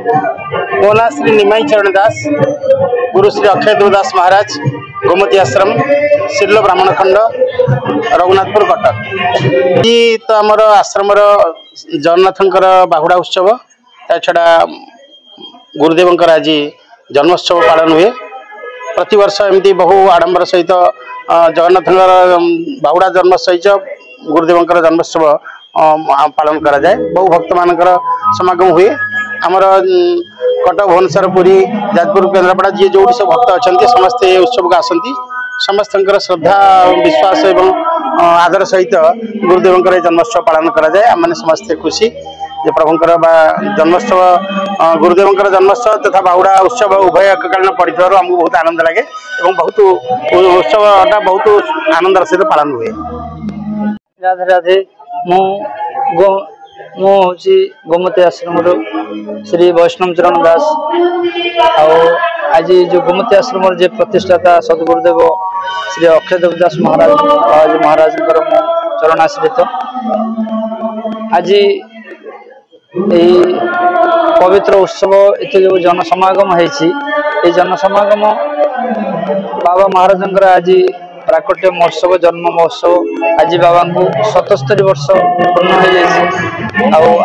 मो ना श्री निमाई चरण दास गुरु श्री अक्षय देवदास महाराज गोमती आश्रम सिल्लो ब्राह्मण खंड रघुनाथपुर कटक। ये तो आमर आश्रम जगन्नाथंकर बाहुड़ा उत्सव ता छड़ा गुरुदेवंकर आज जन्मोत्सव पालन हुए। प्रति वर्ष एमती बहु आडंबर सहित जगन्नाथंकर बाहुड़ा जन्मोत्सव गुरुदेवंकर जन्मोत्सव पालन करा जाए। बहु भक्त मानकर समागम हुए। आमर कटक भुवनेश्वर पुरी जाजपुर केन्द्रापड़ा जी जो सब भक्त अच्छा समस्ते उत्सव को आसती समस्त श्रद्धा विश्वास एवं आदर सहित गुरुदेवंकर जन्मोत्सव पालन करा जाए। आम समस्ते खुशी जे प्रभुंकर जन्मोत्सव गुरुदेवंकर जन्मोत्सव तथा बाहुड़ा उत्सव उभय एककालीन पड़ी आमको बहुत आनंद लगे और बहुत उत्सवटा बहुत आनंदर सहित पालन हुए। राधे राधे। मु गोमती आश्रम श्री वैष्णव चरण दास आज जो गोमती आश्रम प्रतिष्ठाता सदगुरुदेव श्री अक्षय देवदास महाराज चरणाश्रित आज पवित्र उत्सव ये जो जनसमागम है जनसमागम बाबा महाराज आज प्राकट्य महोत्सव जन्म महोत्सव आज बाबा को 77 वर्ष पूर्ण हो जाए।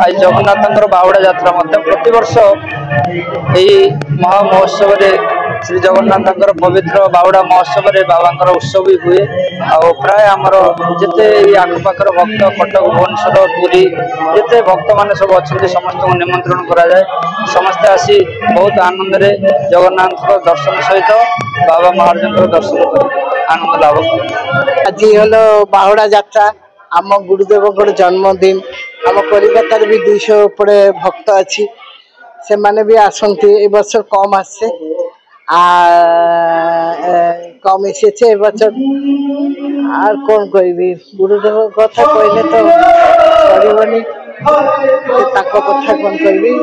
आज जगन्नाथ बाहुड़ा यात्रा प्रति वर्ष यही महामहोत्सव श्री जगन्नाथ पवित्र बाहुड़ा महोत्सव बाबा उत्सव भी हुए। प्राय आमर जिते आखपाखर भक्त कटक भुवनेश्वर पुरी जिते भक्त मान सब अच्छा समस्त को निमंत्रण करा जाए। समस्ते आसी बहुत आनंद रे जगन्नाथ दर्शन सहित बाबा महाराज दर्शन कर आनंद लाभ। आज हलो बाहुड़ा यात्रा आम गुरुदेव जन्मदिन आम कलिकता भी 200 उपरे भक्त अच्छी से माने भी आसती ए वर्ष कम आसे कम एसे बच्चर आर कौन कहबी गुरुदेव कथा कहले तो सरबनी कथा कौन कहबी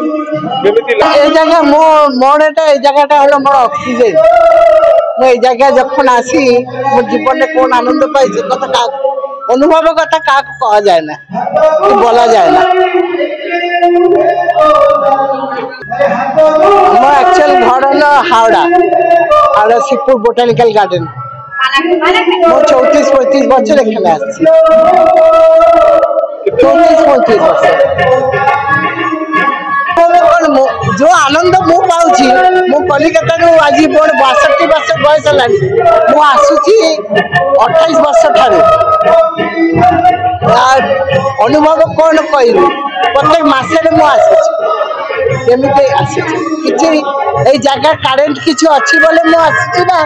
ए जगह मोर ए जगहटा हलो मोर ऑक्सीजन मुझे जगह जखन आसी मो जीवन में कौन आनंद पाई कथा अनुभव कथा क्या कह जाए ना बोला जाए ना। मो एक्चुअल घर हल हावड़ा शिवपुर बोटानिकल गार्डन मो 34-35 वर्ष एखे 34-35 वर्ष जो आनंद मु पाऊँ मु कलिकता आज मोर 62 वर्ष बयस है आसूची 28 वर्ष ठार अनुभव कौन कहबी प्रत्येक मसरे मुझे आसी जगह कारेन्ट किसी अच्छी बोले मुझे ना